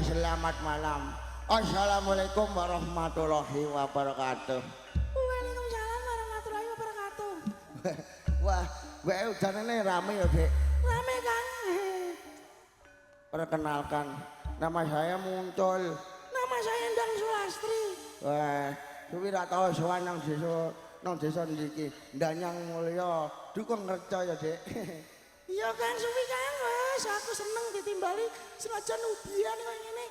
selamat malam. Assalamualaikum warahmatullahi wabarakatuh. Waalaikumsalam warahmatullahi wabarakatuh. Wah, udanane rame ya, Dek. Rame kan? Perkenalkan, nama saya Muncul. Nama saya Endang Sulastri. Wah, suwi ra tau sowan nang desa niki. Ndanyang mulya, dukung ngerca ya, Dek. Iya kan suwi kan wes aku seneng ditimbali senajan udian kaya ngene.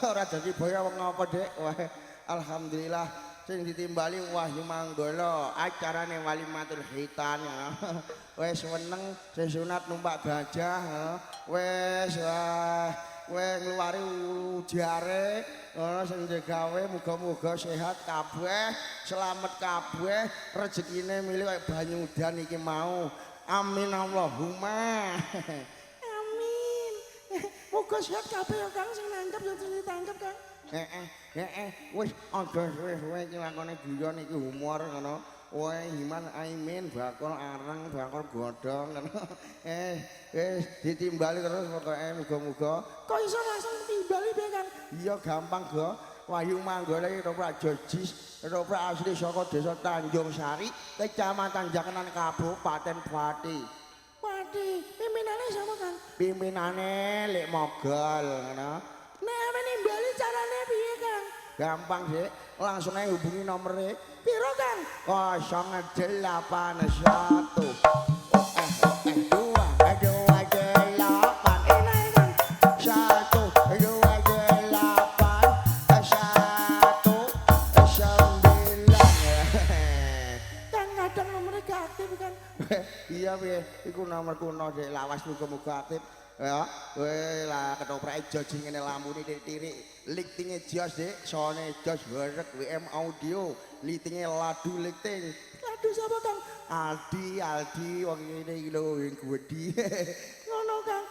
Ora dadi boya wong apa, Dek? Wah, alhamdulillah sing ditimbali Wahyu Manggala, acarane Walimatul Khitan. Wes seneng sesunat numpak gajah, wes wah ngluwari ujare ana sing gawe muga-muga sehat kabeh, selamat kabeh, rezekine milih kaya banyu udan iki mau. Amin Allahumma. Amin. Muga sehat kabeh ya Kang sing nangkep ya ditangkep Kang. Wis aja suwe-suwe iki lakone guyon iki humor ngono. Woe Himan Aimin bakul arang bakul godhong ngono. Ditimbali terus pokoke muga-muga. Kok iso langsung timbali piye Kang? Iya gampang go. Wahyu Manggala iki ora jojis, ora asli saka desa Tanjung Sari, Kecamatan Jakenan Kabupaten Pati. Pati, pimpinane sapa Kang? Pimpinane Lek Mogol ngono. Nek ame nimbali carane piye Kang? Gampang sih, langsung aja hubungi nomornya. Piro Kang? 081 iya piye iku nomor kuno Dek lawas muga-muga aktif ya lah ketoprak joji ngene lampune titik lightinge jos Dek sone jos werek WM audio lightinge ladu lighting Ladu sapa Kang? Aldi wong ngene iki lho yang gedhi Ngono Kang.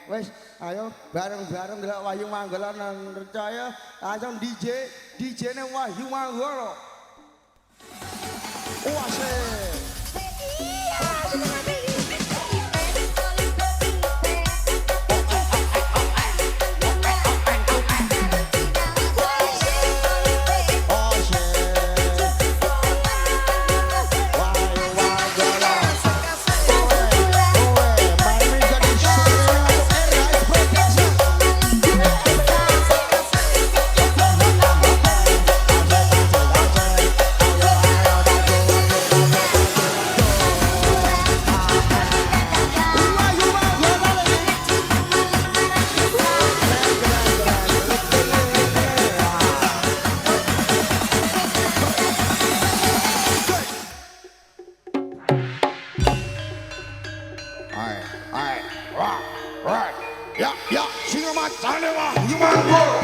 Wes ayo bareng-bareng delok Wahyu Manggala nang percaya langsung DJ-ne Wahyu Manggala. Wase ya, singa macane Wahyu Manggala.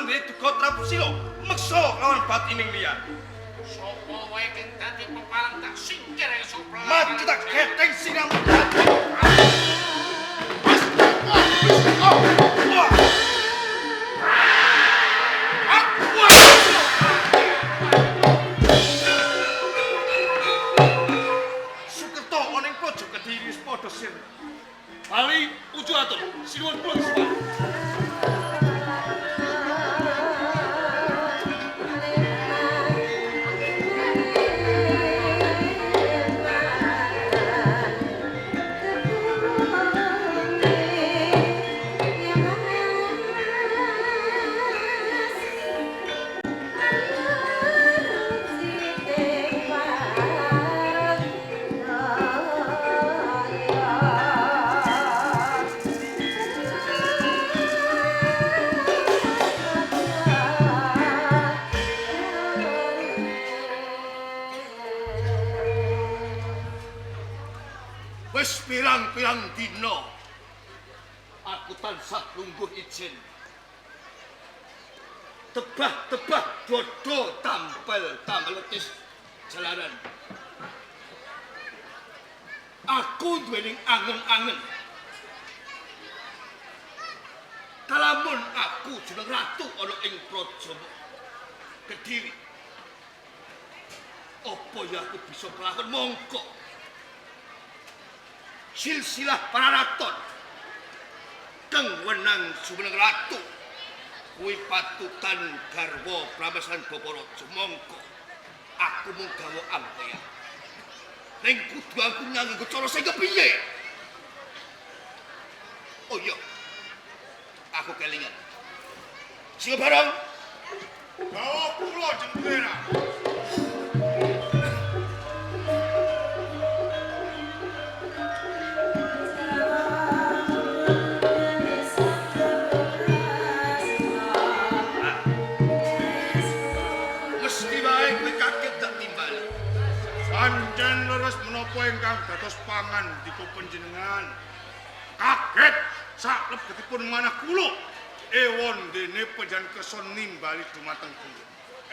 duwe duga Prabu Sila meksa lawan batining liyan. Sapa wae kang dadi pepalang tak singkir sopra. Mati tak keteng siram. Sukerto ana ing pojok Kediri wis padha sir. Bali uju atur, sinuwun kula suwun. Wis pirang-pirang dina aku tansah lungguh ijen. Tebah-tebah dodo tampil letis jalanan. Aku duwening angen-angen. Kalamun aku jeneng ratu ana ing praja Kediri. Apa ya aku bisa kelakon mongko? Silsilah para raton kang wenang jumeneng ratu kuwi patutan garwa Pramesan Baparaja. Mongko aku mung gawa ampeyan ning kudu aku nganggo cara sing kepiye. Oh iya, aku kelingan sing barang gawa kula jengkera. Pancen leres menapa ingkang dados pangan dika panjenengan. Kaget saklebetipun manah kula ewon dene panjenengan keson nimbali dumateng kula.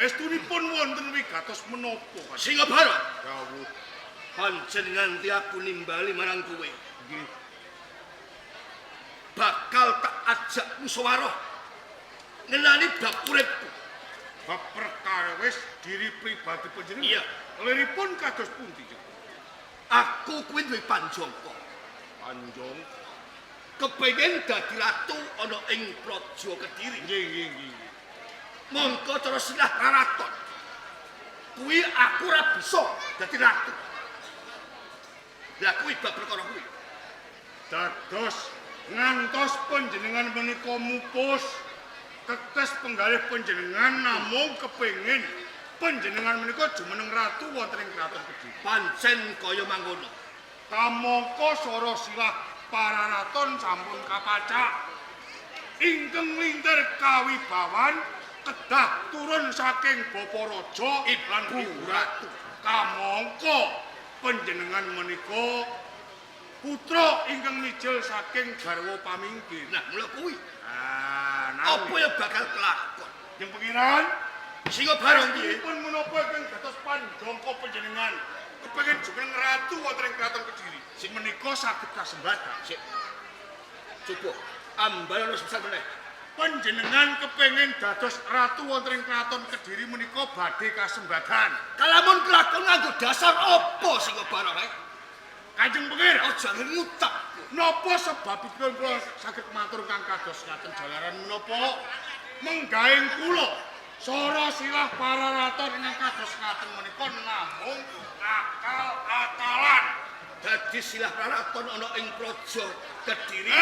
Estunipun wonten wigatos menapa Singabara dawuh panjenengan nganti aku nimbali marang kowe. nggih Bakal tak ajak musyawarah ngenani bab uripku. bab perkawis diri pribadi panjenengan. Iya. Liripun kados pundi? Aku kuwi duwe panjangka. Panjang. Kepengin dadi ratu ana ing praja Kediri. Nggih. Mongko cara silah raraton. Kuwi aku ora bisa dadi ratu. Lah kuwi bab perkara kuwi. Dados ngantos panjenengan menika mupus tetes penggalih panjenengan namung kepengin panjenengan menika jumeneng ratu wonten ing kraton Kediri. Pancen kaya mangkono. Kamangka sora silah para raton sampun kapacak. Ingkang lintir kawibawan kedah turun saking Bapa Raja lan Ibu Ratu. Kamangka panjenengan menika putra ingkang mijil saking garwa pamingkir. Nah, mula kuwi. Apa Apa ya bakal kelakon? yang pengiran? Singa barang piye? Pun menapa ingkang dados panjangka panjenengan kepengin jumeneng ratu wonten ing kraton Kediri. Sing menika saged kasembadan. Sik. Coba ambal sebesar meneh. Panjenengan kepengin dados ratu wonten ing kraton Kediri menika badhe kasembadan. Kalamun kelakon nganggo dasar apa singa barang ae? Kanjeng Pengira, Aja ngutak. napa sebabipun kula saged matur kang kados ngaten jalaran menapa menggaing kula sora silah para raton ingkang kados ngaten menika namung akal-akalan. Dadi silah raraton ana ing praja Kediri.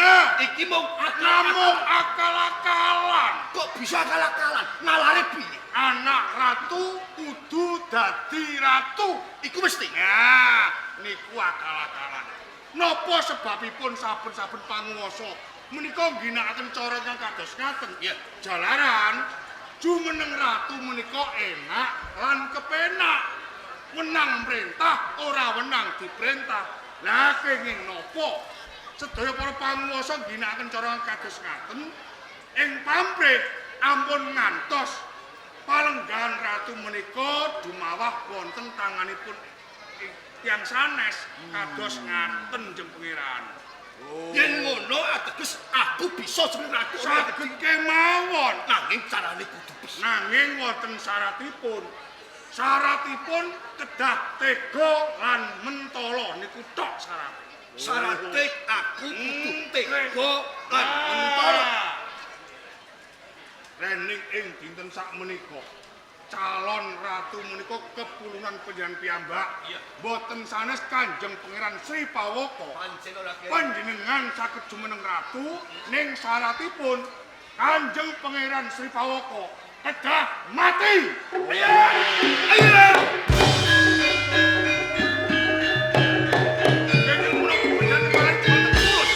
Iki mung Namung akal-akalan. Kok bisa akal-akalan? Nalare piye? Anak ratu kudu dadi ratu. Iku mesti. Ya, niku akal-akalan. Napa sebabipun saben-saben panguwasa menika ngginakaken cara ingkang kados ngaten? Ya. Jalaran jumeneng ratu menika enak lan kepenak. Wenang merintah, ora wenang diperintah. Lah kenging napa? Sedaya para panguwasa ngginakaken cara kados ngaten ing pamrih ampun ngantos palenggahan ratu menika dumawah wonten tanganipun tiyang sanes kados ngaten jeng pangeran. Yen ngono ateges aku bisa jeneng ratu. Saged kemawon Nanging carane kudu bisa. nanging wonten syaratipun. Syaratipun kedah tega lan mentala niku tok syarat. Syarate aku kudu tega lan mentala. Rening ing dinten sakmenika calon ratu menika kepulunan panjenengan piyambak. Iya. Boten sanes Kanjeng Pangeran Sri Pawoko. Pancen ora kira. Panjenengan saged jumeneng ratu ning syaratipun Kanjeng Pangeran Sri Pawoko kedah mati. Ayo! Ayo! Kanjeng menika panjenengan barang wonten terus.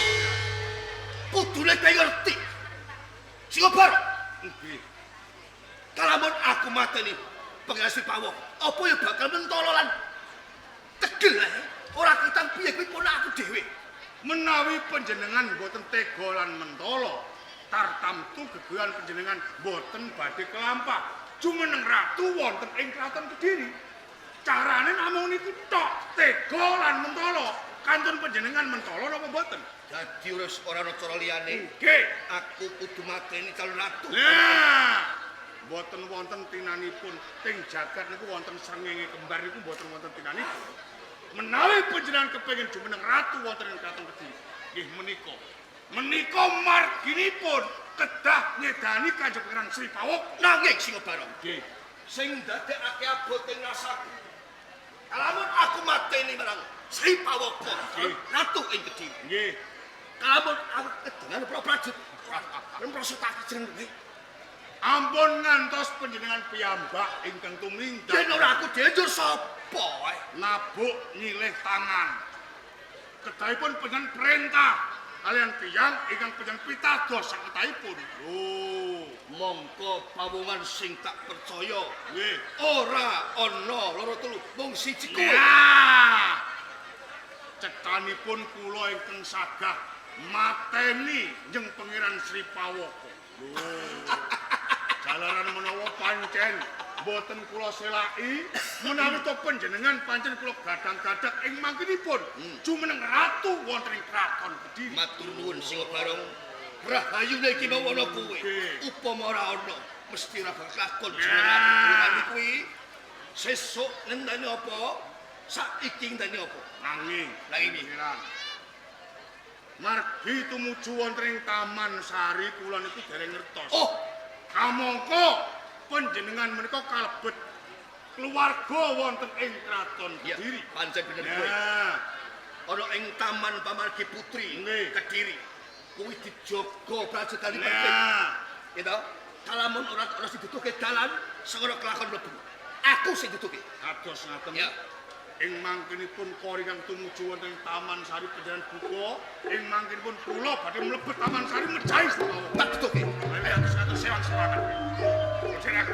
Kudune kowe ngerti. Singobar, Nggih. kalamun aku mateni pengasih pawok, apa ya bakal mentolo lan tegel ae. Ora kitang piye kuwi pun aku dhewe. Menawi panjenengan boten tega lan mentala, tartamtu gegoyan panjenengan boten badhe kelampah. Jumeneng ratu wonten ing kraton Kediri. Carane namung niku tok, tega lan mentala. Kantun panjenengan mentala napa boten? Dadi wis ora ana cara liyane. Nggih. Aku kudu mateni calon ratu. Nah, boten wonten tinanipun ting jagat niku wonten srengenge kembar niku boten wonten tinanipun. Menawi panjenengan kepengin jumeneng ratu wonten ing kraton Kediri, nggih menika. Menika marginipun kedah ngedani Kanjeng Pangeran Sri Pawoko. Nanging Singobarong, Nggih. sing ndadekake aboting rasaku. Kalamun aku mateni marang Sri Pawoko, Nggih. ratu ing Kediri. Nggih. Kalamun aku kedengan para prajurit, lan prosotake jeneng kowe. Ampun ngantos panjenengan piyambak ingkang tumindak. Yen ora aku dhewe njur sapa ae? Nabuk nyilih tangan. Kedahipun panjenengan perintah kalian tiyang ingkang panjenengan pitados saketahipun. Lho, Mongko pawongan sing tak percaya nggih. ora ana loro telu, mung siji kowe. Nah, cetanipun kula ingkang sagah mateni njeng Pangeran Sri Pawoko. Lho. Jalaran menawa pancen boten kula selaki menawi to panjenengan pancen kula gadang-gadang ing mangkinipun jumeneng ratu wonten ing kraton Kediri. Matur nuwun Singobarong. Rahayune iki mau ana kowe. Nggih. Upama ora ana, mesti ora bakal lakon Ya. jenenge kuwi. Sesuk ngendani apa? Saiki ngendani apa? Nanging Pangeran. margi tumuju wonten ing Taman Sari kula niku dereng ngertos. Oh, Kamangka panjenengan menika kalebet keluarga wonten ing kraton iya, Kediri. pancen bener kowe. Nah, Ana ing Taman Pamargi Putri Nggih. Kediri. Kuwi dijaga prajurit penting. nah, Gitu. Kalamun ora sing duduke dalan, segera kelakon mlebu. Aku sing duduke. kados ngaten. Ya. Ing mangkinipun koringan tumuju wonten ing Taman Sari panjenengan buka, ing mangkinipun kula badhe mlebet Taman Sari mejahi semawon. Tak duduke. Menawi atus ngaten sewan-sewangan. Jenengan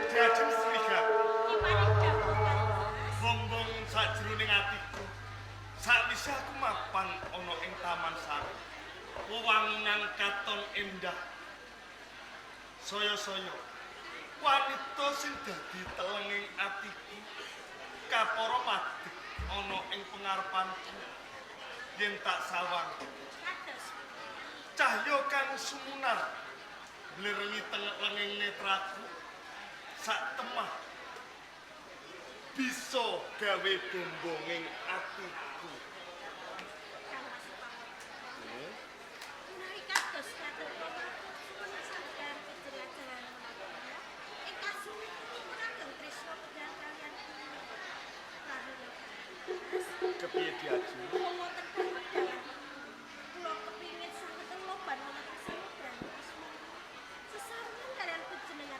Diajeng Srigat, bongbong sajroning atiku. Sakwise aku mapan ana ing Taman Sari. Wewanginan katon endah. Saya-saya wanita sing dadi telenging atiku kapara madheg ana ing pengarepanku. Yen tak sawang cahya kang sumunar blerengi tengek-lenging netraku sak temah bisa gawe bombonging atiku. Kepiye diaju? Kula kepingin saged loban wonten samudran Isma. Sesarengan kalian panjenengan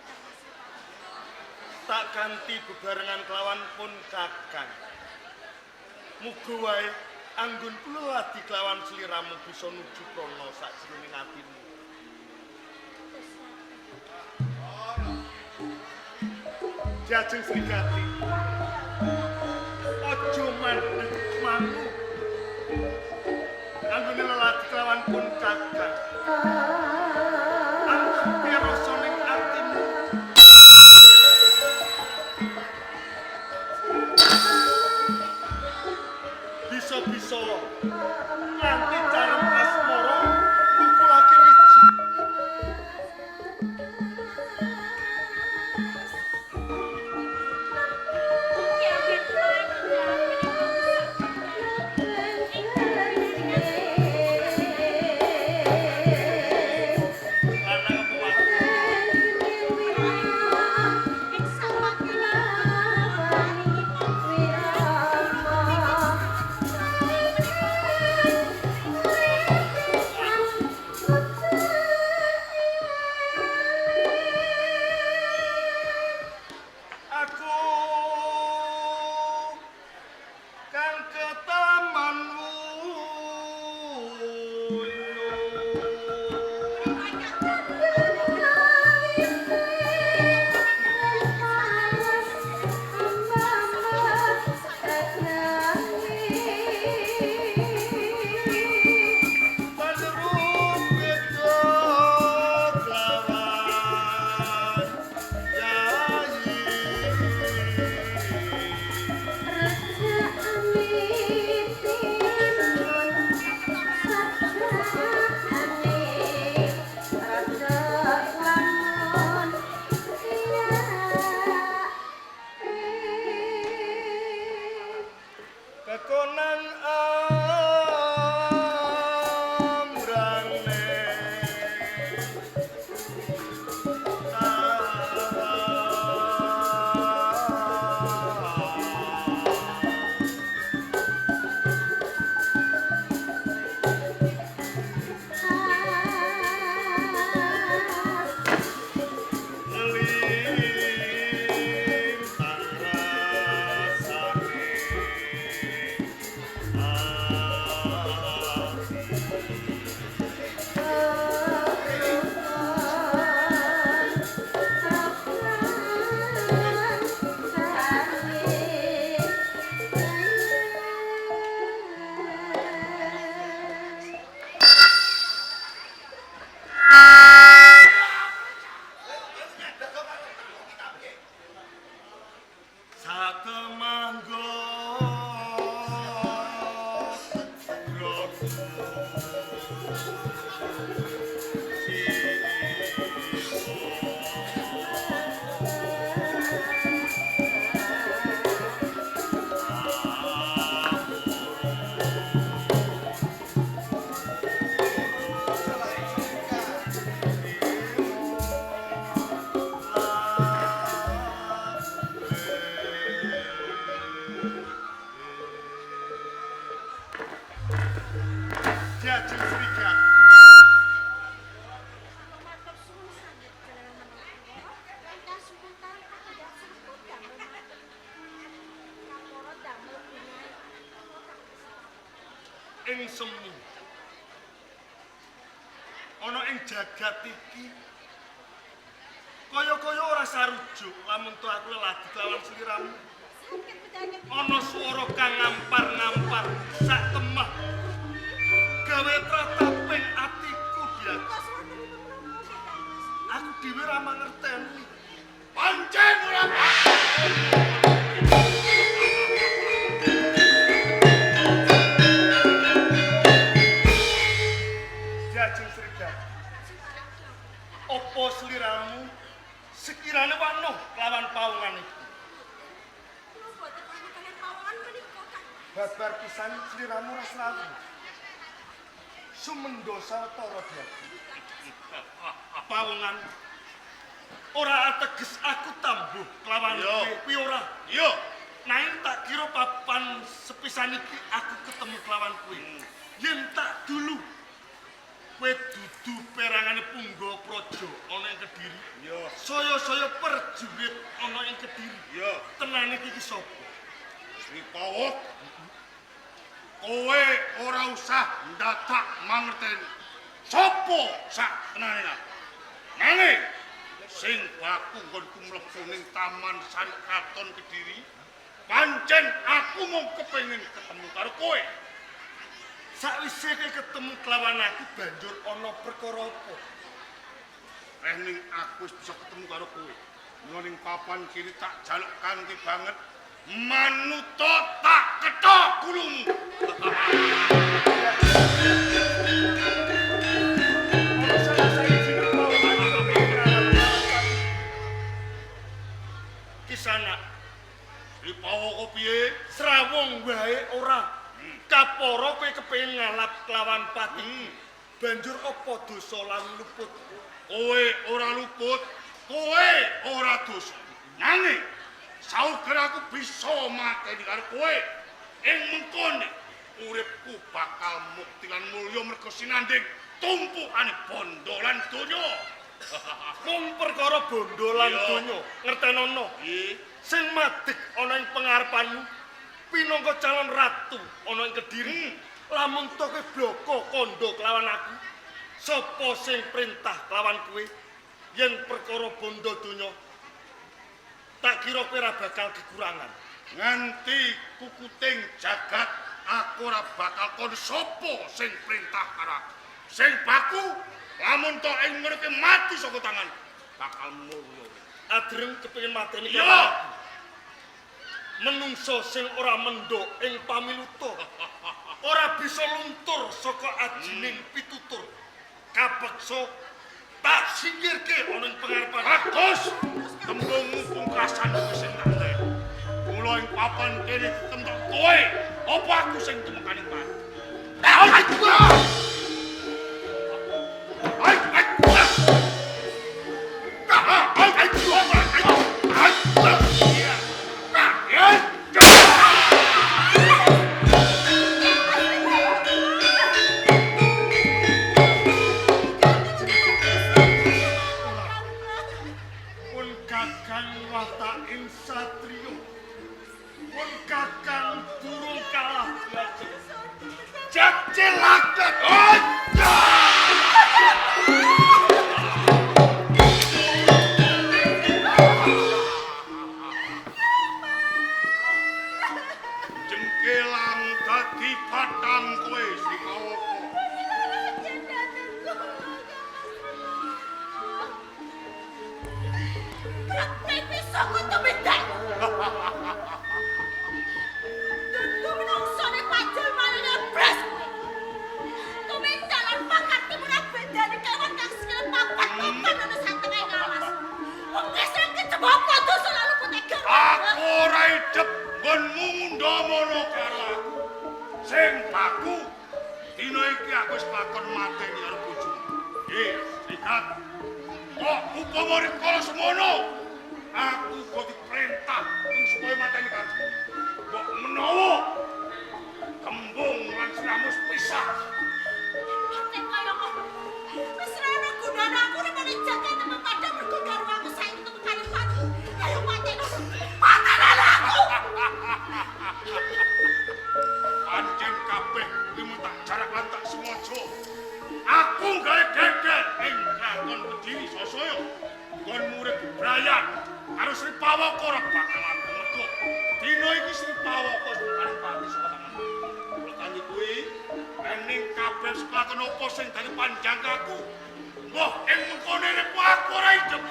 kanthi bebarengan kelawan pun Kakang. Muga wae anggun kula ladi kelawan sliramu bisa nuju prana sajroning atimu. Jajeng Srikati. Aja mandeg mangu. Anggone lelati kelawan pun Kakang. Anggupi rasa ning atimu. Bisa-bisa nganti carem asmara ngukulake wiji. Kekonan amrane Jajeng Srikati. Ing semu ana ing jagat iki kaya-kaya ora sarujuk lamun to aku lagi kelawan sliramu. Ana swara kang ngampar-ngampar sak temah gawe prataping atiku biasa. Aku dhewe ra mangerteni. Pancen ora Jajeng Srikati. Apa sliramu sekirane wano lawan pawungan iki? Babar pisan sliramu ras lawu. Sumendo sawetara dadi. Pawungan ora ateges aku tambuh kelawan kuwi ora. Yo, Nanging tak kira papan sepisan iki aku ketemu kelawan kuwi. Yen tak dulu Kowe dudu perangane Pungga Praja ana ing Kediri. Ya, Saya-saya perjurit ana ing Kediri. ya. Tenane iki sapa? Sri Pawok. Kowe ora usah ndadak mangerteni. Sopo sak tenane. Nanging sing baku nggonku mlebu ning Taman Sari Kraton Kediri, pancen aku mung kepengin ketemu karo kowe. Sakwise kowe ketemu kelawan aku banjur ana perkara apa? Ning aku wis bisa ketemu karo kowe. Mula ning papan kiri tak jaluk kanthi banget manuta tak kethok gulumu. Kisana Ripawaka piye? srawung wae ora. Kapara kowe kepengin ngalap kelawan pati. Banjur apa dosa lan luput? Kowe ora luput, kowe ora dosa. Nanging sauger aku bisa mateni karo kowe. Ing mengkone uripku bakal mukti lan mulya merga sinanding tumpukane bondo lan donya. Mung perkara bondo lan Iya. donya, ngertenono. Sing madeg ana ing pengarepanmu pinangka calon ratu ana ing Kediri. Lamun to kowe bloko kandha kelawan aku, sapa sing perintah kelawan kowe yen perkara bondo donya? Tak kira kowe ora bakal kekurangan. Nganti kukuting jagat aku ora bakal kon sapa sing perintah karo aku. Sing baku lamun to ing mriki mati saka tangan bakal mulya. Adreng kepengin mateni Iya. kelawan aku. Menungso sing ora mendok ing pamiluta ora bisa luntur saka ajining pitutur. Kapeksa tak singkirke ana ing pengarepan. Bagus. Tembungmu pungkasan wis sing nandhe. Mula ing papan kene ditemtok kowe, apa aku sing temekane mati. Pun kakang wataking satriya. Pun kakang durung kalah jajeng. Jajelaket. Jengkelang dadi batang kowe Sri Pawaka. Aku ora idep nggonmu ndomono karo aku. Sing baku dina iki aku wis lakon mateni karo bojomu. Sikat. Kok upama rikala semono aku kok diperintah supaya mateni kamu. Kok menawa kembung lan siramus pisah. Pancen kabeh kuwi tak jarak lan tak sengaja. Aku gawe geger ing Kraton Kediri Sasaya. Kon murid bebrayan karo Sri Pawaka ora bakal aku mergo dina iki Sri Pawaka wis pati saka tanganku. Mula kanthi kuwi ening kabeh sekelakon apa sing dadi panjangkaku. Wah, ing mengkone aku ora idep.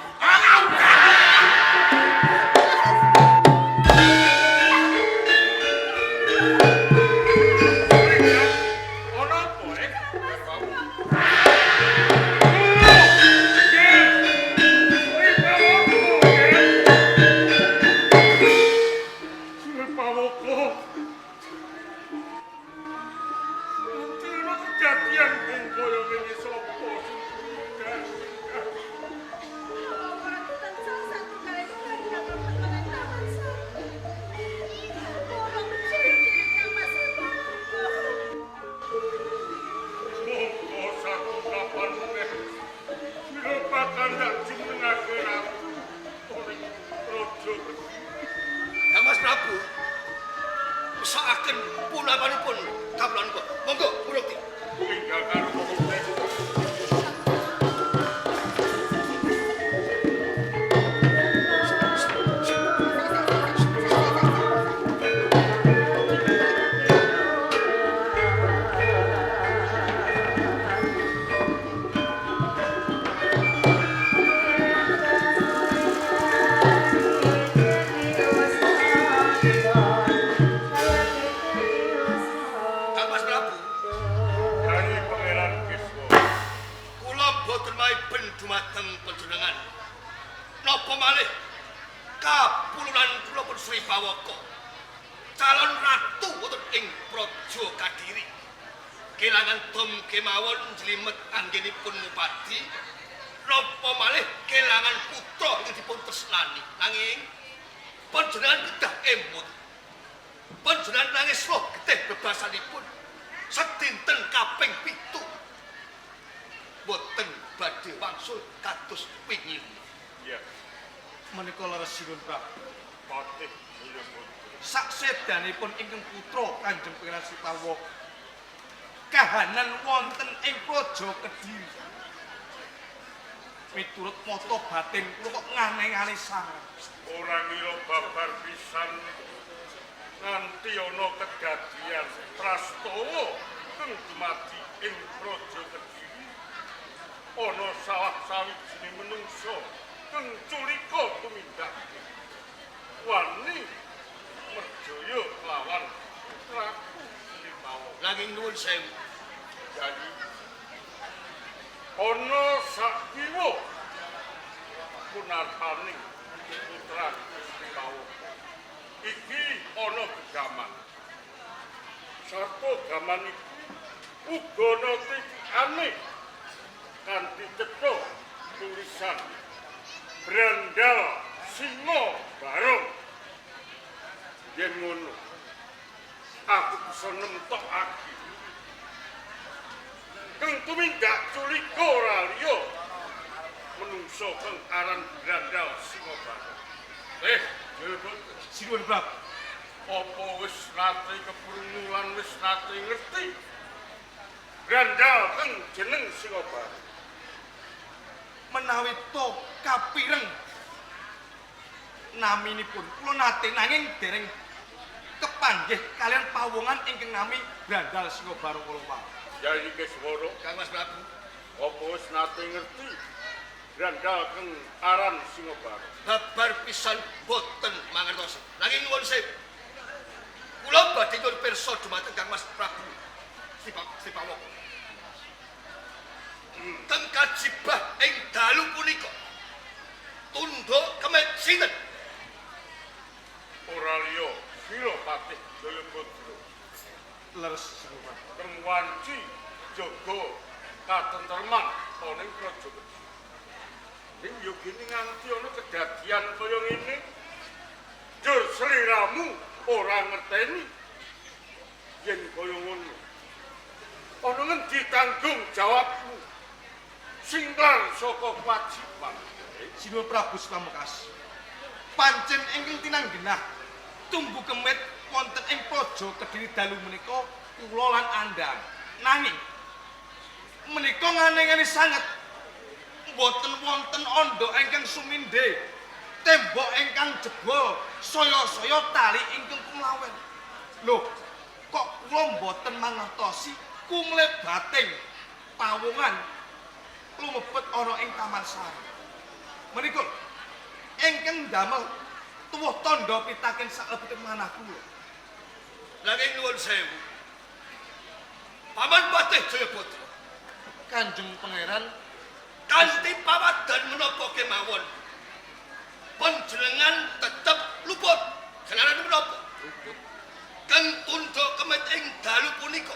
Ono apa, Sri Pawaka. Nanti ana kejadian ing kaya ngene sapa sing ndak jumenengake ratu oleh raja Kang Mas Prabu mesakaken punawanipun kawulan kok. Monggo Burukti. tinggal karo Bokte. Kang Mas Prabu, Dari Pangeran Kiswa. kula boten maiben dumateng panjenengan. Napa malih kapulunan kula pun Sri Pawaka. Calon ratu wonten ing Praja Kadiri. Kelangan tom kemawon jlimet anggenipun ngupadi. Napa malih kelangan putra ingkang dipun tresnani. Nanging panjenengan kedah emut. Panjenengan nangis roh getih bebasanipun. Sedinten kaping 7. Boten badhe wangsul kados pingin. Ya, Menika leres sinuwun Prabu. patih Mulya Putra. Saksedanipun ingkang putra Kanjeng Pangeran Sipawaka kahanan wonten ing Praja Kediri. Miturut mata batin kula kok nganeh-aneh sanget. Ora ngira babar pisan nganti ana kedadian prastawa kang dumadi ing Praja Kediri. Ana salah sawijining menungsa kang culika tumindak wani merjaya kelawan Prabu Sripawa. Nanging nuwun sewu. Jadi ana sakiwa punartaning putra Sripawa. Iki ana gegaman. Sarta gaman iki uga ana titikane kanthi cetha tulisan Brandal Singa Barong. Yen ngono, aku bisa nemtokake kang tumindak culika ora liya menungso kang aran Brandal Singa Barong. Jebul Sinuwun Prabu. apa wis nate kepurungu lan wis nate ngerti Brandal kang jeneng Singa Barong. Menawi to kapireng naminipun kula nate nanging dereng kepanggih kalian pawongan ingkang nami Brandal Singa Barong kula wau. Jadi Keswara, Kang Mas Prabu, apa wis nate ngerti Brandal kang aran Singa Barong. babar pisan boten mangertosi. Nanging nuwun sewu. Kula badhe nyuwun pirsa dumateng Kang Mas Prabu Sipawaka. Teng kajibah ing dalu punika tunduk kemet sinten? Ora liya Silapatih Jayabatra. Leres Sinuwun Prabu. Kang wanci jaga katentreman ana ing Praja Kediri. Ning yo gini nganti ana kedadian kaya ngene. Jur sliramu ora ngerteni yen kaya ngono. Ana ngendi tanggung jawabmu? Singlar saka kewajiban. Sinuwun Prabu Pamungkas. Pancen ingkang tinanggenah tumbuh kemit wonten ing Praja Kediri dalu menika kula lan andhang. Nanging menika nganeh-aneh sanget boten wonten andha ingkang sumindhe, tembok ingkang jebol, saya-saya tali ingkang kumlawen. Lho, kok kula boten mangertosi kumlebating pawongan lumebet ana ing Taman Sari. Menika ingkang damel tuwuh tandha pitaken salebetipun manah kula. Nanging nuwun sewu. Paman Patih Jayabatra Kanjeng Pangeran kanthi pawadan menapa kemawon panjenengan tetep luput. Jalaran menapa? Kang tunduk kemet ing dalu punika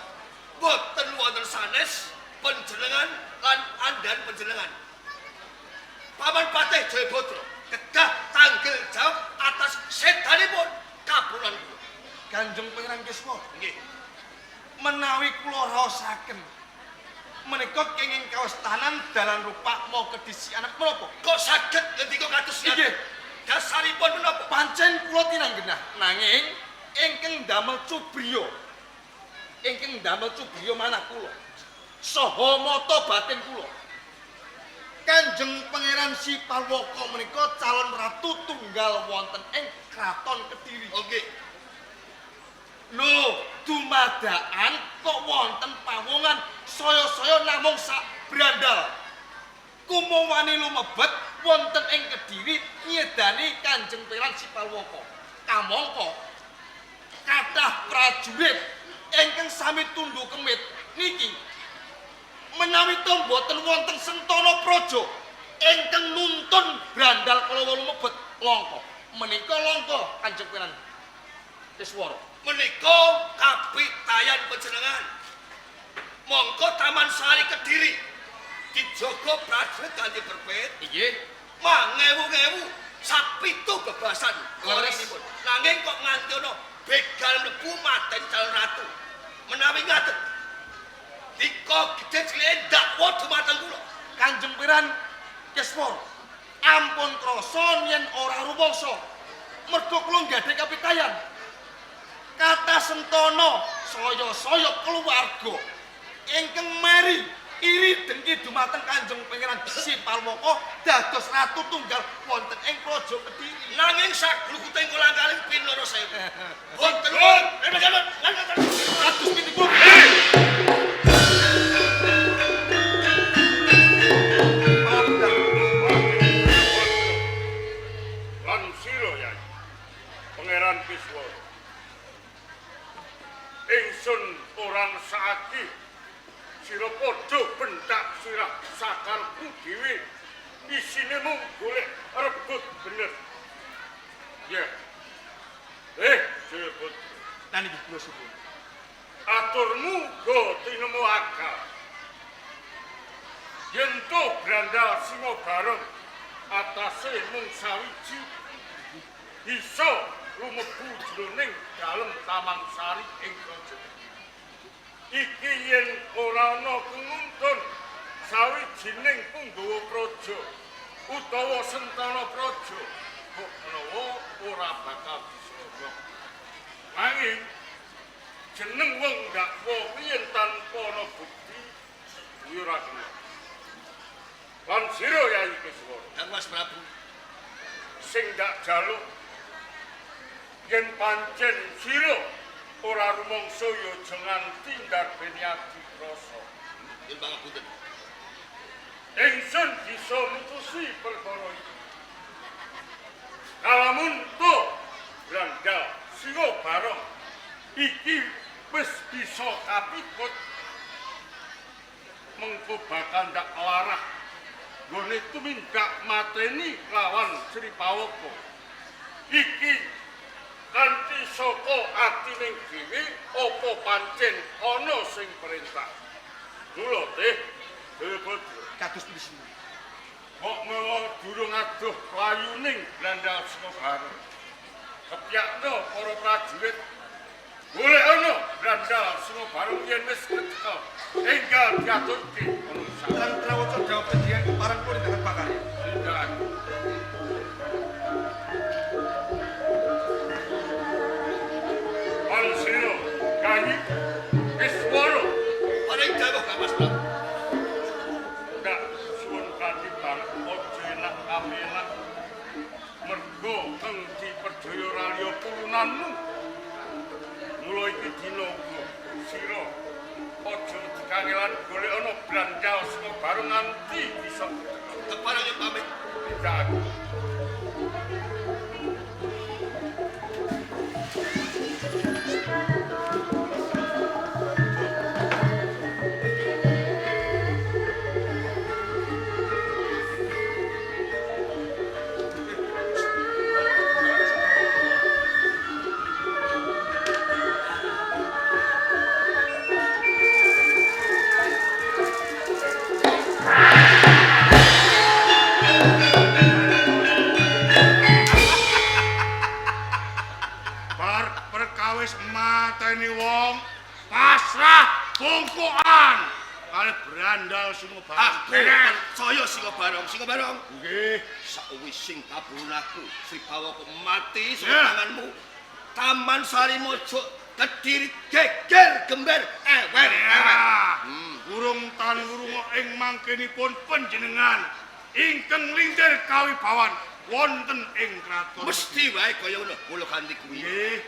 boten wonten sanes panjenengan lan andhan panjenengan. Paman Patih Jayabatra kedah tanggel jawab atas sedanipun kapulan kula. Kanjeng Pangeran Kiswa Nggih. menawi kula raosaken menika kenging kawastanan dalan rupa mau kedisi anak menapa? Kok saged ngendika kados Inggih. Dasaripun menapa? Pancen kula tinanggenah nanging ingkang damel cubriya. Ingkang damel cubriya manah kula. Saha mata batin kula. Kanjeng Pangeran Sipalwaka menika calon ratu tunggal wonten ing Kraton Kediri. Oke. Lho, dumadakan kok wonten pawongan saya-saya namung sak brandal. Kumawani lumebet wonten ing Kediri nyedani Kanjeng Pangeran Sipalwaka. Kamangka kathah prajurit ingkang sami tunduk kemit niki menawi to mboten wonten Sentana Praja ingkang nuntun brandal kala lumebet langka. Menika langka Kanjeng Pangeran Kiswara. Menika kapitayan panjenengan. Monggo Taman Sari Kediri dijaga prajurit kanthi berpet. Inggih. Mangewu-ngewu sapitu bebasan Leres. korenipun. Nanging kok nganti ana begal mlebu maten calon ratu. Menawi ngaten dika gedhe cilik dakwa dumateng kula. Kanjeng Pangeran Kiswara ampun krasa yen ora rumangsa merga kula nggadahi kapitayan kata Sentana saya keluarga ingkang meri iri dengki dumateng Kanjeng Pangeran Sipalwaka dados ratu tunggal wonten ing Praja Kediri. Nanging saglukuting kula kalih pinara sewu. Wonten Kados pinipun Lan sira Yai Pangeran Kiswara. Ingsun orang saiki sira padha bentak sirah sakarku dhewe isine mung golek rebut bener. Ya. Jebut niki kula suwun. aturmu go tinemu akal. Yen to Brandal Singa bareng atase mung sawiji bisa lumebu jroning dalem Taman Sari ing Praja. Iki yen ora ana kenuntun sawijining punggawa praja utawa Sentana Praja kok menawa ora bakal bisa. Nanging jeneng wong dakwa yen tanpa ana bukti kuwi ora kena. Lan sira Yai Kiswara Mas Prabu. sing dak jaluk yen pancen sira ora rumangsa ya aja nganti ndarbeni adi krasa. Yen pangapunten. Ingsun bisa mutusi perkara iki. Kalamun to Brandal Singa bareng iki wis bisa kapikut mengko bakal ndak larah gone tumindak mateni lawan Sri Pawaka. Iki kanthi saka atining dhewe apa pancen ana sing perintah. Kula teh Dewa Kados pundi? kok mewa durung adoh layuning Brandal Singa bareng. Kepyakno para prajurit golek ana Brandal Singa bareng yen wis ketekel enggal diaturke ana sawu. Terang trawaca dawuh pendidikan parang kula dengan bakal. Tindakan. Ansiro Kanyi Kiswara Paring dawuh Mas Prabu. ndak suwun kanthi bareng aja enak kamelan mergo kang dipercaya raliya turunanmu. Mula iki dina uga sira aja dikangelan golek ana Brandal Singa bareng nganti bisa Keparang yen pamit. tindakan. Perkawis saya Singa Barong. Nggih. Sawising kaburun aku, Sribawa kok mati Ya. saka tanganmu. Taman Sarimojo Kediri geger gember ewer. Burung tan burung ing mangkenipun panjenengan ingkang lintir kawibawan wonten ing kraton. Mesti wae kaya ngono kula kanthi kuwi. Nggih,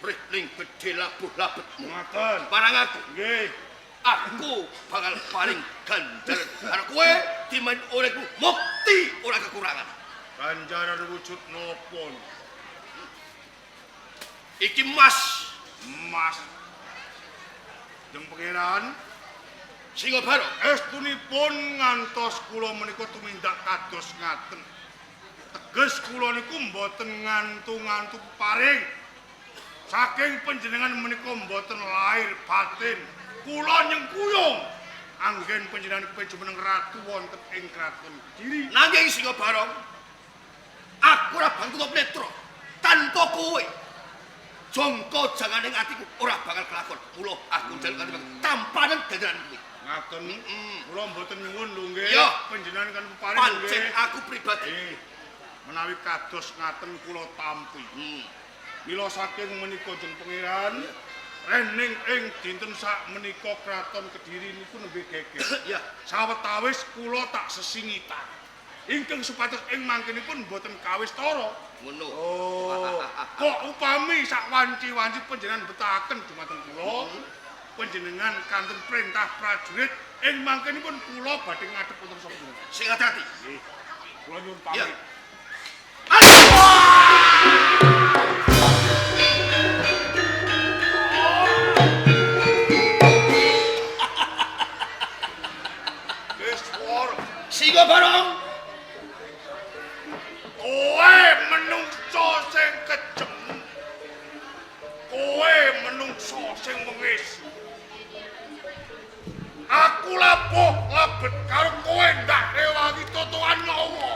Pring gedhe labuh-labetmu. ngoten. Barang aku, Nggih. aku bakal paling ganjar karo kowe dimen olehku mukti ora kekurangan. Ganjaran wujud napa? Iki Mas Mas. Jeung pangeran Singa Barong. estunipun ngantos kula menika tumindak kados ngaten. Teges kula niku mboten ngantu-ngantu paring. Saking panjenengan menika mboten lahir batin. Kula nyengkuyung anggen panjenengan jumeneng ratu wonten ing kraton Kediri. Nanging Singa Barong, aku ora bangkut netro tanpa kowe. Jongko janganing atiku ora bakal kelakon. Mula aku jaluk kanthi tampanan ganjaran kuwi. Ngaten, kula mboten nyuwun lho nggih. Iya. Panjenengan kan paring Pancen nggih. aku pribadi. Menawi kados ngaten kula tampi. Mila saking menika jeng pangeran, rening ing dinten sak menika kraton Kediri niku nembe geger. Ya, Sawetawis kula tak sesingitan. Ingkang supados ing mangkenipun boten kawis tara. ngono. Oh, kok upami sak wanci-wanci panjenengan betahaken dumateng kula, panjenengan kanthi perintah prajurit ing mangkenipun kula badhe ngadhep wonten sapa panjenengan. Sing hati-hati. Nggih. Kula nyuwun Ya. pamit. Wis swara. Singa Barong. Kowe menungso sing kejem. Kowe menungso sing wengis. Aku labuh labet karo kowe ndak rewangi totoan nyawa.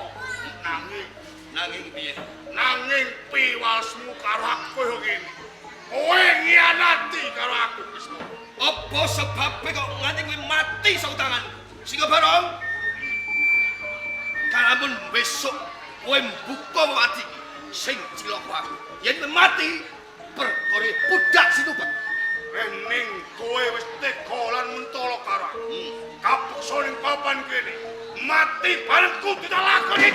Nanging piye? Nanging piwasmu karo aku koyo ngene. Kowe ngianati karo aku Krisna. Apa sebabe kok nganti kowe mati saka tanganku? Singa Barong. Kalamun besok kowe mbuka ati sing cilaka aku. Yen mati perkara budak sinubet. Rening kowe wis tega lan mentolo karo aku. Kapeksa ning papan kene. Mati barengku ditalakoni.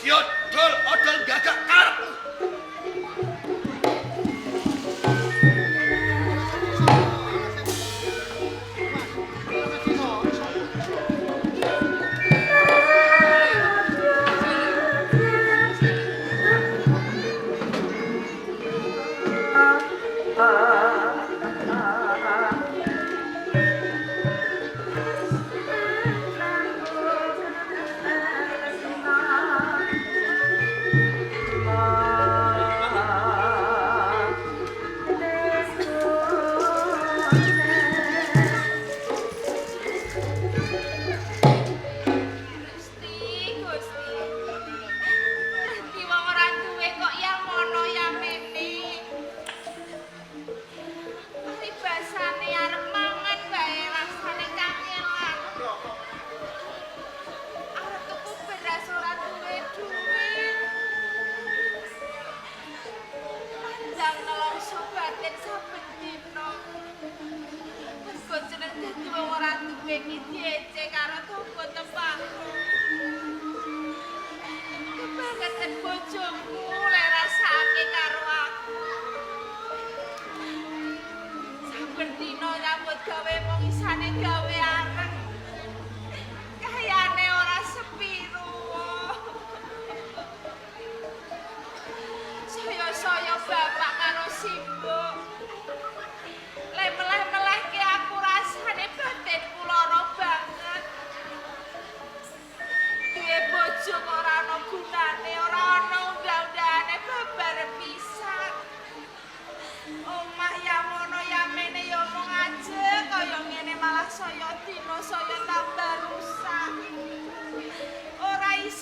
Diodol odol gagak karepmu.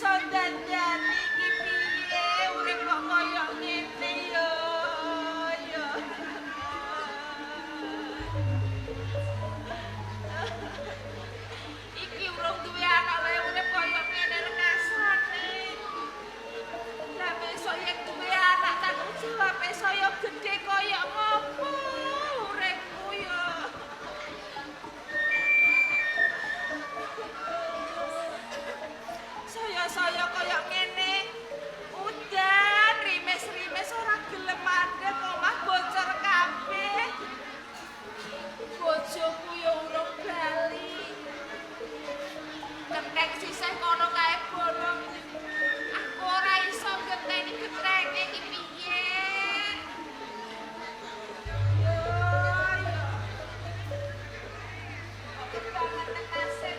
iso dandani iki piye urip kok koyo ngene yo. Iki urung duwe anak wae urip koyo ngene rekasane. Lah besok yen duwe anak tanggung jawabe saya gedhe koyo ngopo uripku yo. Saya kaya ngene udan rimis-rimis ora gelem mandeg omah bocor kabeh bojoku yo urung bali genteng sisih kono kae bolong aku ora iso ngenteni getrenge iki piye yo kok banget tekasih.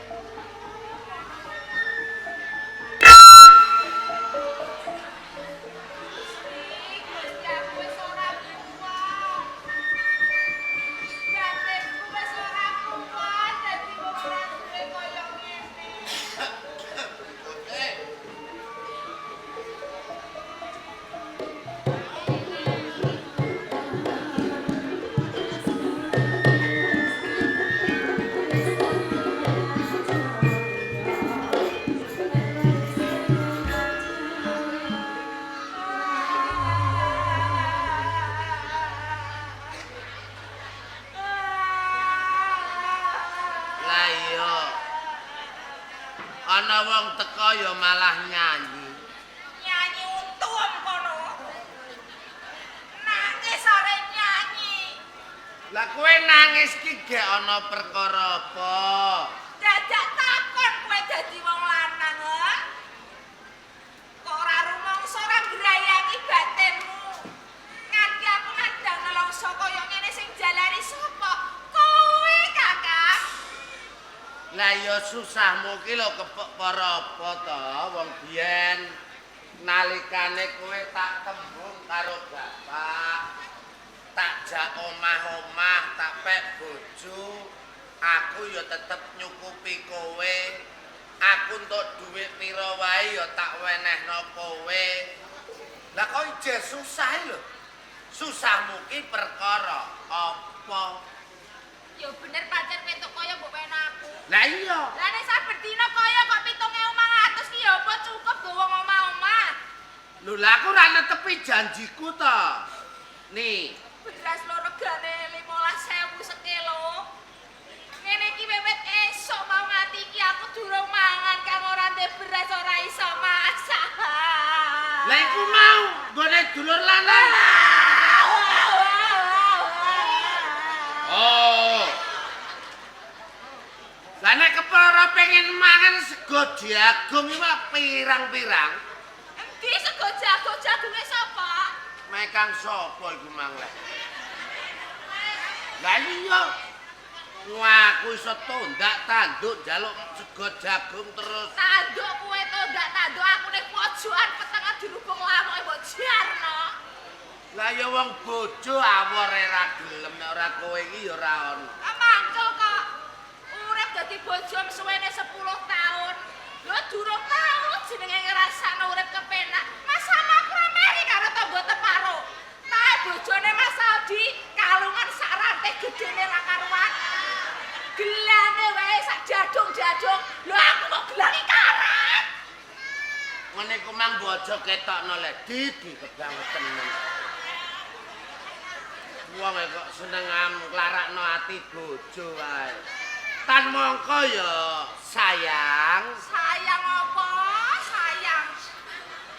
Ana wong teko ya malah nyanyi. Nyanyi untum kono. Nangis sore nyanyi. Lah kowe nangis ki gek ana perkara apa? Dadak takon kowe dadi wong lanang, ha? Kok ora rumangsa ora ngrayangi batinmu. Nganti aku ngandang nelongso kaya ngene sing jalani sapa? Kowe, Kakak. Lah ya susahmu ki lho kepek para apa to wong biyen nalikane kowe tak tembung karo bapak tak jak omah-omah tak pek bojo aku ya tetep nyukupi kowe aku entuk dhuwit pira wae ya tak wenehno kowe lah kok ijeh susah lho susahmu ki perkara apa Ya bener pancen petuk kaya mbok wen aku. lah iya Lah nek saben dina kaya kok 7.500 ki ya apa cukup go wong omah-omah. lho lah aku ora netepi janjiku to nih Beras lo regane 15.000 sekilo. Ngene iki wewet esuk mau nganti iki aku durung mangan kang ora ndek beras ora iso masak. lah iku mau gone dulur lanang oh lah nek kepara pengen mangan sego jagung iki pirang-pirang Endi sego jagung jagunge sapa? mekang sapa iku mang leh lah iya aku iso tondak tanduk njaluk sego jagung terus Tanduk kowe to ndak tanduk aku ning pojokan petengah dirubung lamoke mbok jarno. lah ya wong bojo awor ora gelem nek ora kowe iki ya ora ono Mangkel kok urip dadi bojo suwene 10 tahun. Lho durung tau jenenge ngrasakno urip kepenak. Mas sama aku meri karo tangga teparo. Tae bojone Mas Aldi kalungan sak rantai gedene ra karuan. Gelane wae sak jadung-jadung. Lho aku kok gelang karet. ngene ku mang bojo ketokno le didi kebanget tenan wong kok seneng nglarakno ati bojo wae tan mongko ya sayang Sayang apa? Sayang.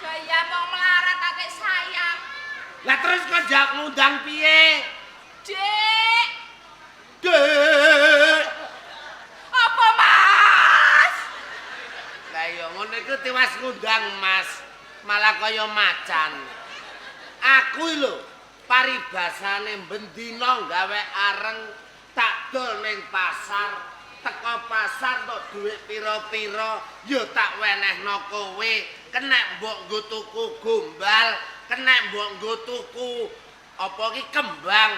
Gaya mau melarat akeh sayang. lah terus kok jak ngundang piye Dik, Dek apa Mas? lah ya ngono iku tiwas ngundang Mas malah kaya macan aku lho paribasane bendina gawe areng tak dol ning pasar teko pasar tok dhuwit pira-pira ya tak wenehno kowe kenek mbok nggo tuku gombal kenek mbok nggo tuku apa ki kembang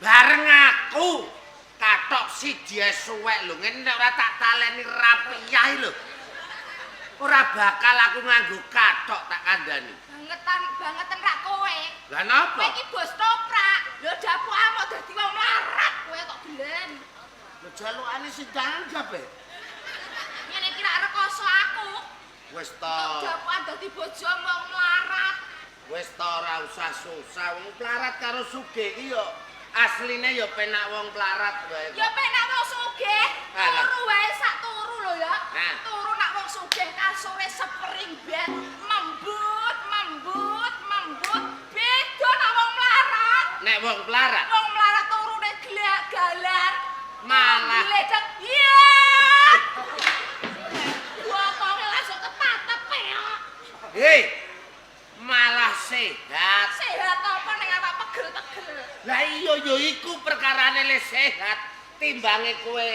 bareng aku katok siji suwek lho ngene nek ora tak taleni rapiah lho Ora bakal aku nganggo kathok tak kandhani. Bangetan rak kowe. Lah napa? Kowe iki bos toprak. Lho dapuk amuk dadi wong melarat kowe kok gelem. Lho jalukane sing tanggap e. Ngene iki rak rekoso aku. Wis to. Dapukan dadi bojo wong melarat. Wis to ora usah susah. Wong pelarat karo sugih iki yo asline yo penak wong pelarat wae. Ya penak wong sugih. Alah. Turu wae sak turu lho ya. Nah. Turu nak wong sugih kasure spring bed, membut. Beda nak wong melarat. Nek wong pelarat Wong melarat turune galar. Malah. Gledek. Iya. Wotonge langsung ketatep ya. hei malah sehat. Sehat apa ning awak pegel-pegel. Lah iya yo iku perkarane le sehat timbange kowe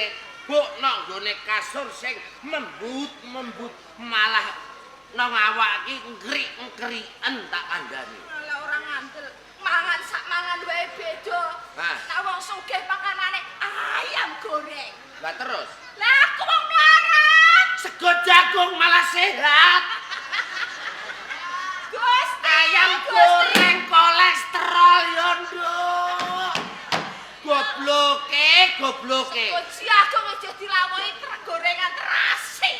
bokno nggone kasur sing membut malah nang awak iki ngri-ngriken tak kandhani. Lah ora ngandel. Mangan sak mangan wae beda. Hah. Nek wong sugih pakanane ayam goreng. Lah terus Lah aku wong melarat. sego jagung malah sehat. Gusti, Ayam Gusti. goreng kolesterol yo nduk. Gobloke. Gusti aku wis dadi lawohi gorengan terasi.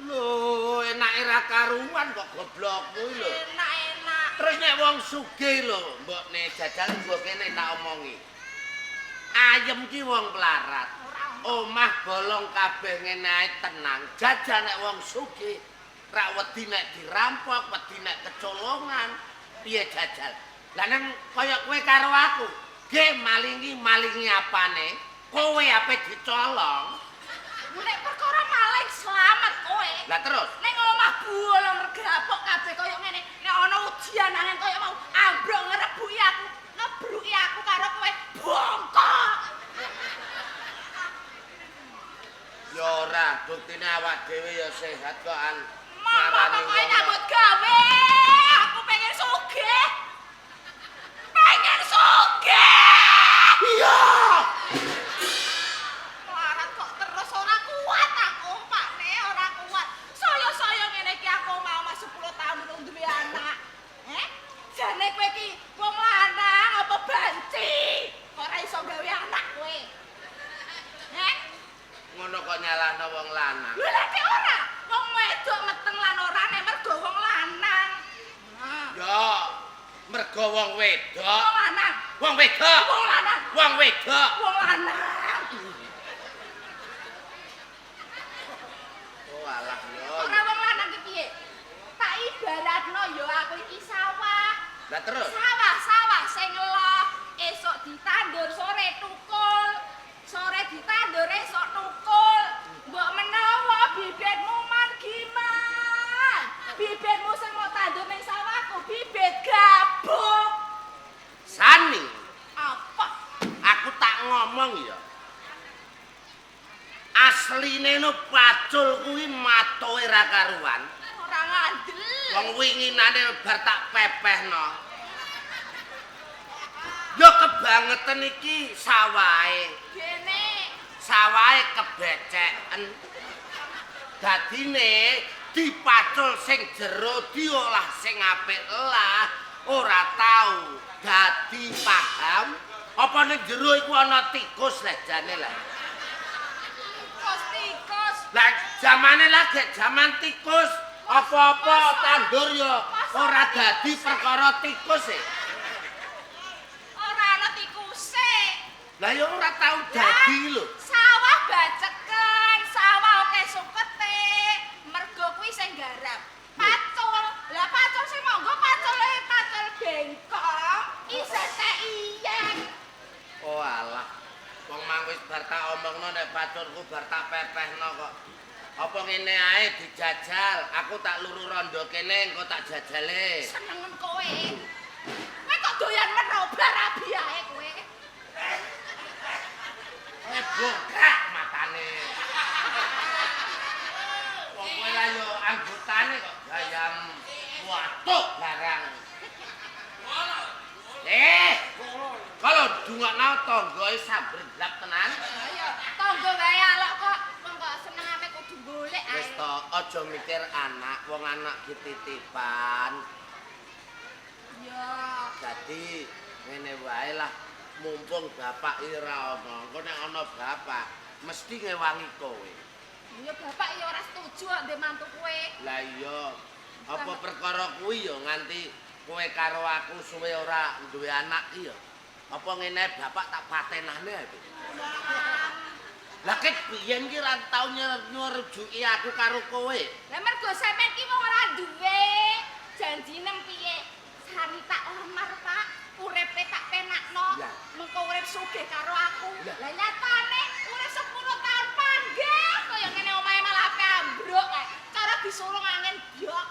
Lho, enake ra karuan kok goblokmu lho. Enak-enak. Terus nek wong sugih lho, mbokne jajal mbok kene tak omongi. Ayem ki wong pelarat. Omah bolong kabeh ngene ae tenang. Jajal nek wong sugih ra wedi nek dirampok, wedi nek kecolongan. Piye jajal? Lah nang kaya kowe karo aku, ge malingi apane? Kowe ape dicolong. Nek perkara maling slamet kowe. Lah terus Ning omah buala mergapok kabeh kaya ngene. Nek ana ujian angin kaya mau ambruk ngrebuki aku, ngebruki aku karo kowe bongkok. ya ora, buktine awak dhewe ya sehat kok an. Mama kowe nyambut gawe. Aku pengen sugih. Iya. Melarat kok terus ora kuat aku, Pakne, ora kuat. Saya ngene iki aku mau 10 tahun urung duwe anak. Jane kowe iki wong lanang apa banci? Ora iso gawe anak kowe. Ngono kok nyalahno wong lanang. Lha lek ora, wong wedok meteng lan orane mergo wong lanang. Ya, mergo wong wedok. Wong lanang. Wong wedok. Wong lanang. Wong wedok. Wong lanang. Oh alah yo. Ora wong lanang ki piye? Tak ibaratno yo aku iki sawah. Lah terus Sawah sing loh, esuk ditandur sore tukul. Sore ditandur esuk tukul. Mbok menawa bibitmu margiman. Bibitmu sing mau tandur ning sawahku bibit gabuk. Sani, Apa? aku tak ngomong ya. Asline no pacul kuwi matoe ra karuan. Ora ngandel. Wong winginane bar tak pepehno. Yo kebangetan iki sawahe. Gene. Sawahe kebeceken. Dadine dipacul sing jero diolah sing apik lah. Ora tau dadi paham apa ning jero iku ana tikus lah jane lah. Tikus. Lah zamane lagi zaman tikus apa-apa tandur ya ora dadi perkara tikus e. Ora ana tikuse. Lah ya ora tau dadi lho. Sawah baceken, sawah oke sukete. Mergo kuwi sing garap. Pacul. Lah pacul sing monggo pacul bengkok. Isih teh iyeng. Oh alah. Wong mang wis bar tak omongno nek paculku bar tak pepehno kok. Apa ngene ae dijajal, aku tak luru rondo kene engko tak jajale. Senengen kowe. Kowe kok doyan menobar abi ae kowe. Bokak matane. Wong kowe ra yo anggotane kok gayam watuk barang. Kalau dungakno tanggae sambrelap tenan. Ayo, tangga wae alok kok. Wong kok seneng ame kudu golek ae. Wis to, aja mikir anak, wong anak dititipan. Ya. Jadi ngene wae lah, mumpung bapak ira ana, engko nek ana bapak mesti ngewangi kowe. Ya bapak ya ora setuju ndek mantu kowe. Lah iya, apa perkara kuwi ya nganti kowe karo aku suwe ora duwe anak iya. Apa ngene bapak tak patenane iki. Lah ket biyen ki ra tau nyrujuki aku karo kowe. Lah mergo sampean ki wong ora duwe. Janjine piye? Sari tak lamar, Pak. Uripe tak penakno. Mengko urip sugih karo aku. Lah nyatane urip 10 tahun panggih kaya ngene omahe malah ambruk kae. Cara disulung angin biok.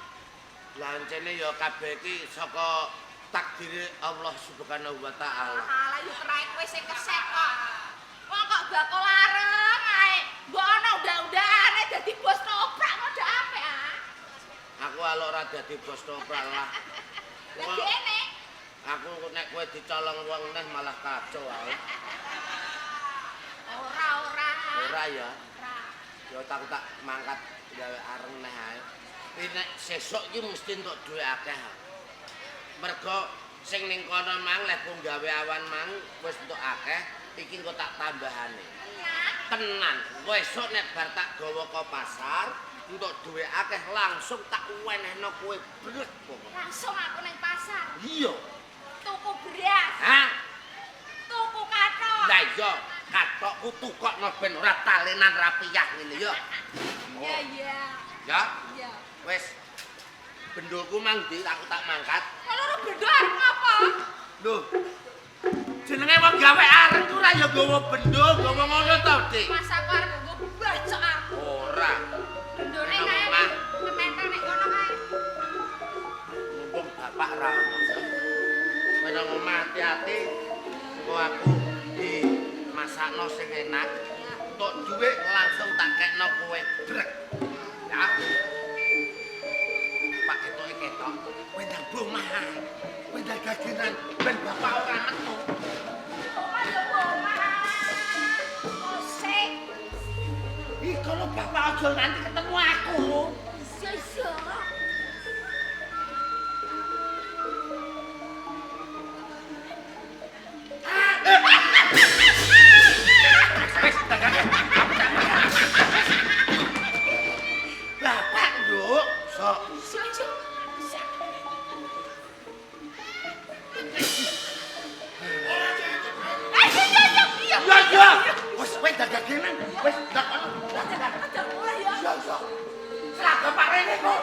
Lah encene ya kabeh iki saka takdir Allah Subhanahu wa taala. Alah yo krae kowe sing kesek kok. Wong kok bakal lareng ae. Mbok ana undang-undangane dadi bos toprak kok ndak apik ah. Aku alok ora dadi bos toprak lah. Lah kene Aku nek kowe dicolong wong neh malah kacau ae. ora. Ora ya. Ora. Ya tak mangkat gawe areng neh ae. Tapi nek sesuk iki mesti entuk duwe akeh. Mergo sing ning kono mang lek gawe awan mang wis entuk akeh, iki engko tak tambahane. Tenan. Besok nek bar tak gawa ke pasar, entuk duwe akeh langsung tak wenehno kowe blek pokok. Langsung aku ning pasar. Iya. Tuku beras. Hah? Tuku kathok. Lah iya, kathokku tukokno ben ora talenan rapiyah ngene ya. Iya, iya. Ya? Iya. Wis. Bendolku mang ndi aku tak mangkat. Kalau ora bendol arep ngopo? Lho. Jenenge wong gawe areng ku ora ya gawa bendol, gawa ngono to, Dik. Mas aku arep nggo bacok aku. Ora. Bendole kae. Kementel nek kono kae. Mumpung bapak ra ono. Kowe ngomah hati-hati. Engko aku di masakno sing enak. Entuk dhuwit langsung tak kekno kowe. Brek. Ya. Pak ketoke ketok. Kowe ndang bomah ae. Kowe ndang gagenan ben bapak ora metu. Ayo omah. Osek. Ih, kalau bapak aja nanti ketemu aku. Iya. Bapak, Nduk. Sok. Iya. Ya, ya. Wes kowe dagagenan. Wes ndak ono. Ya, ya. Seragam Pak Rene kok.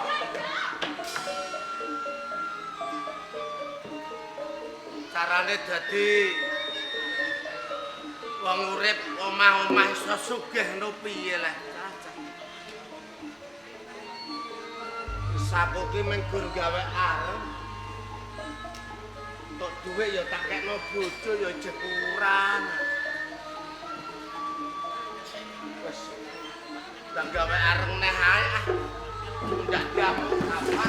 Carane dadi wong urip omah-omah iso sugih no piye lah. Sapu ki menggur gawe areng. Untuk duit ya tak kekno bojo ya jek kurang. Wes. Ndak gawe areng neh ae ah. Ndak diamuk apa.